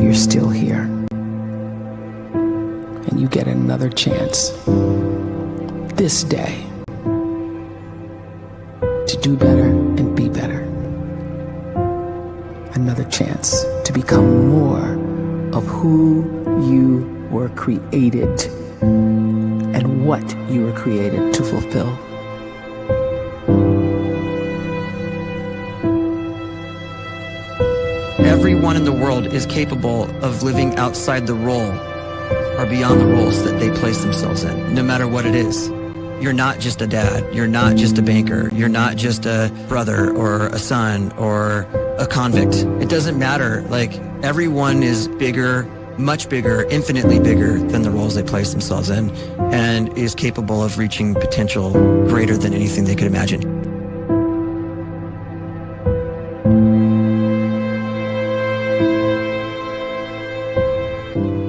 you're still here. And you get another chance this day to do better and be better. Another chance to become more of who you were created and what you were created to fulfill. Everyone in the world is capable of living outside the role or beyond the roles that they place themselves in, no matter what it is. You're not just a dad, you're not just a banker, you're not just a brother or a son or a convict. It doesn't matter. Like, everyone is bigger, much bigger, infinitely bigger than the roles they place themselves in, and is capable of reaching potential greater than anything they could imagine.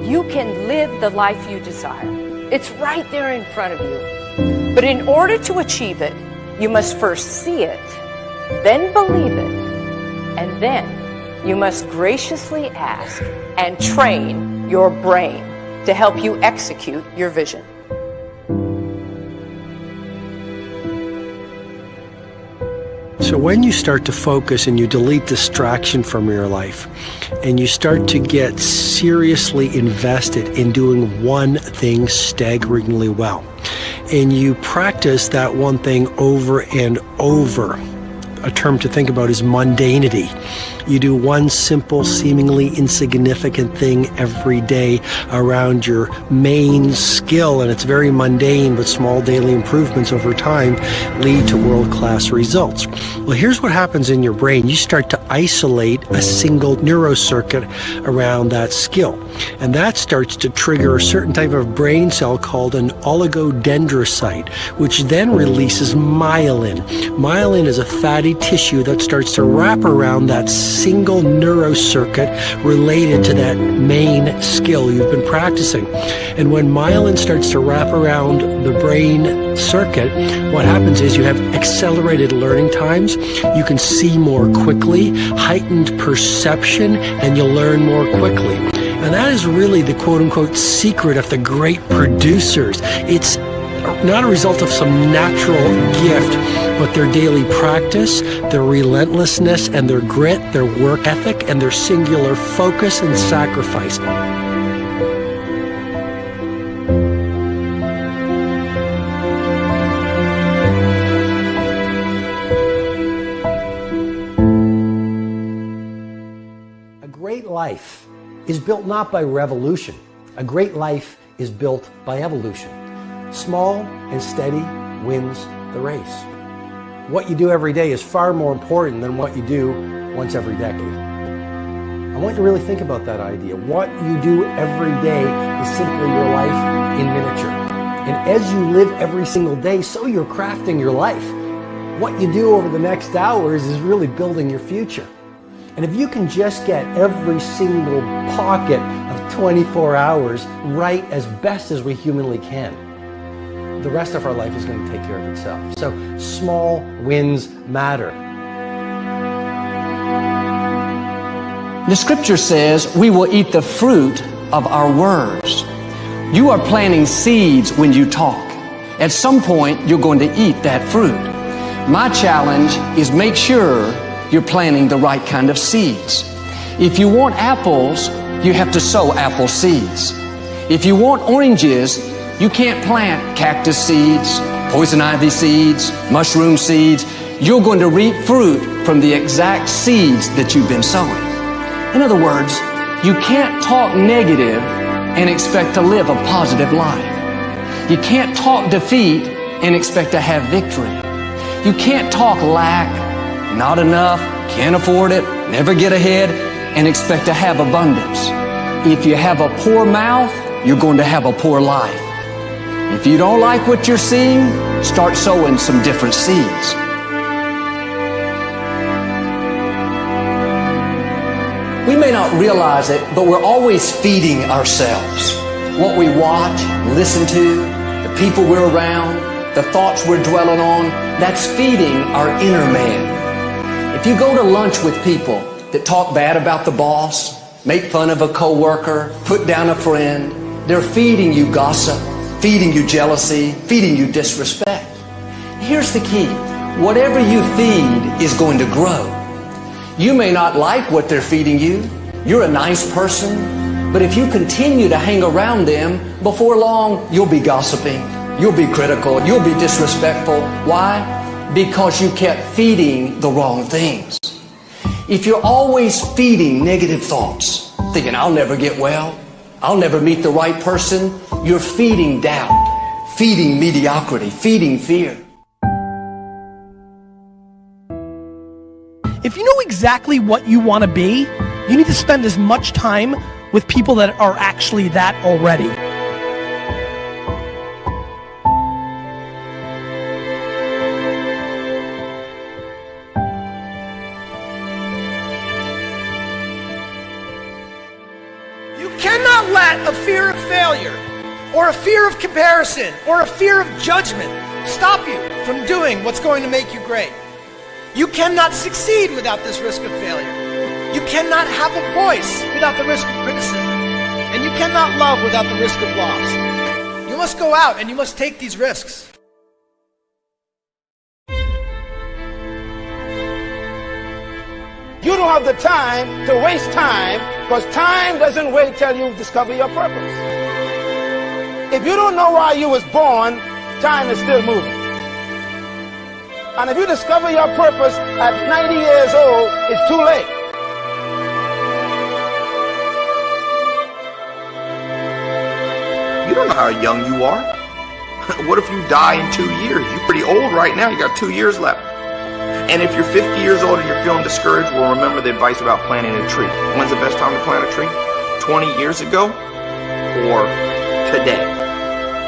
You can live the life you desire. It's right there in front of you. But in order to achieve it, you must first see it, then believe it, and then you must graciously ask and train your brain to help you execute your vision. So when you start to focus and you delete distraction from your life, and you start to get seriously invested in doing one thing staggeringly well, and you practice that one thing over and over, a term to think about is mundanity. You do one simple, seemingly insignificant thing every day around your main skill, and it's very mundane, but small daily improvements over time lead to world-class results. Well, here's what happens in your brain. You start to isolate a single neurocircuit around that skill, and that starts to trigger a certain type of brain cell called an oligodendrocyte, which then releases myelin. Myelin is a fatty tissue that starts to wrap around that single neurocircuit related to that main skill you've been practicing. And when myelin starts to wrap around the brain circuit, what happens is you have accelerated learning times, you can see more quickly, heightened perception, and you'll learn more quickly. And that is really the quote-unquote secret of the great producers. It's not a result of some natural gift, but their daily practice, their relentlessness and their grit, their work ethic, and their singular focus and sacrifice. A great life is built not by revolution. A great life is built by evolution. Small and steady wins the race. What you do every day is far more important than what you do once every decade. I want you to really think about that idea. What you do every day is simply your life in miniature. And as you live every single day, so you're crafting your life. What you do over the next hours is really building your future. And if you can just get every single pocket of 24 hours right as best as we humanly can, the rest of our life is going to take care of itself. So small wins matter. The scripture says we will eat the fruit of our words. You are planting seeds when you talk. At some point, you're going to eat that fruit. My challenge is make sure you're planting the right kind of seeds. If you want apples, you have to sow apple seeds. If you want oranges, you can't plant cactus seeds, poison ivy seeds, mushroom seeds. You're going to reap fruit from the exact seeds that you've been sowing. In other words, you can't talk negative and expect to live a positive life. You can't talk defeat and expect to have victory. You can't talk lack, not enough, can't afford it, never get ahead, and expect to have abundance. If you have a poor mouth, you're going to have a poor life. If you don't like what you're seeing, start sowing some different seeds. We may not realize it, but we're always feeding ourselves. What we watch, listen to, the people we're around, the thoughts we're dwelling on, that's feeding our inner man. If you go to lunch with people that talk bad about the boss, make fun of a coworker, put down a friend. They're feeding you gossip, feeding you jealousy, feeding you disrespect. Here's the key. Whatever you feed is going to grow. You may not like what they're feeding you. You're a nice person. But if you continue to hang around them, before long, you'll be gossiping. You'll be critical. You'll be disrespectful. Why? Because you kept feeding the wrong things. If you're always feeding negative thoughts, thinking, I'll never get well, I'll never meet the right person, you're feeding doubt, feeding mediocrity, feeding fear. If you know exactly what you want to be, you need to spend as much time with people that are actually that already. You cannot let a fear of failure, or a fear of comparison, or a fear of judgment stop you from doing what's going to make you great. You cannot succeed without this risk of failure. You cannot have a voice without the risk of criticism. And you cannot love without the risk of loss. You must go out and you must take these risks. You don't have the time to waste time, because time doesn't wait till you discover your purpose. If you don't know why you was born, time is still moving. And if you discover your purpose at 90 years old, it's too late. You don't know how young you are. What if you die in 2 years? You're pretty old right now. You got 2 years left. And if you're 50 years old and you're feeling discouraged, well, remember the advice about planting a tree. When's the best time to plant a tree? 20 years ago or today?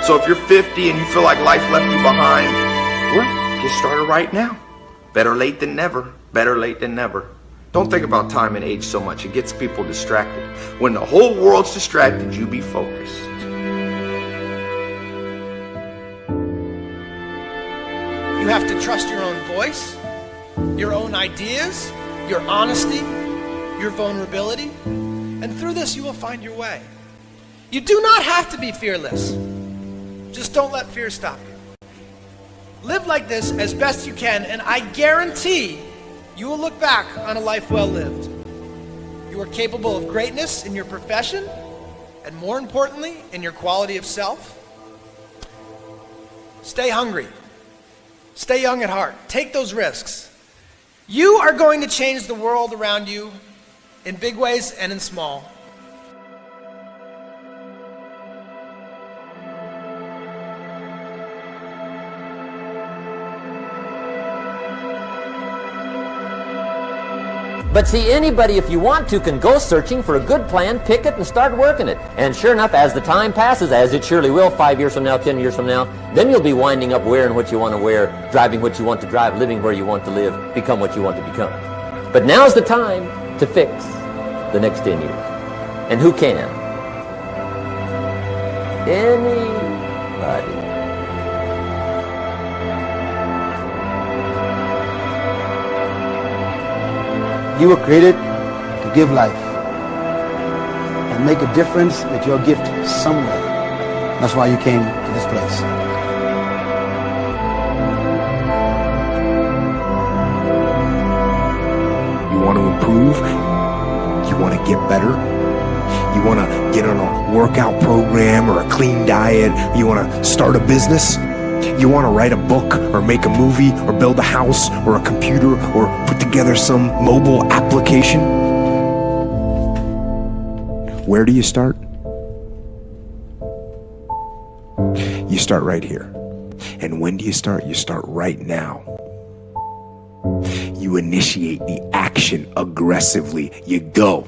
So if you're 50 and you feel like life left you behind, well, get started right now. Better late than never. Better late than never. Don't think about time and age so much. It gets people distracted. When the whole world's distracted, you be focused. You have to trust your own voice, your own ideas, your honesty, your vulnerability, and through this you will find your way. You do not have to be fearless. Just don't let fear stop you. Live like this as best you can, and I guarantee you will look back on a life well lived. You are capable of greatness in your profession, and more importantly, in your quality of self. Stay hungry. Stay young at heart. Take those risks. You are going to change the world around you in big ways and in small. But see, anybody, if you want to, can go searching for a good plan, pick it, and start working it. And sure enough, as the time passes, as it surely will 5 years from now, 10 years from now, then you'll be winding up wearing what you want to wear, driving what you want to drive, living where you want to live, become what you want to become. But now's the time to fix the next 10 years. And who can? Anybody. You were created to give life and make a difference with your gift somewhere. That's why you came to this place. You want to improve? You want to get better? You want to get on a workout program or a clean diet? You want to start a business? You want to write a book or make a movie or build a house or a computer or put together some mobile application? Where do you start? You start right here. And when do you start? You start right now. You initiate the action aggressively. You go.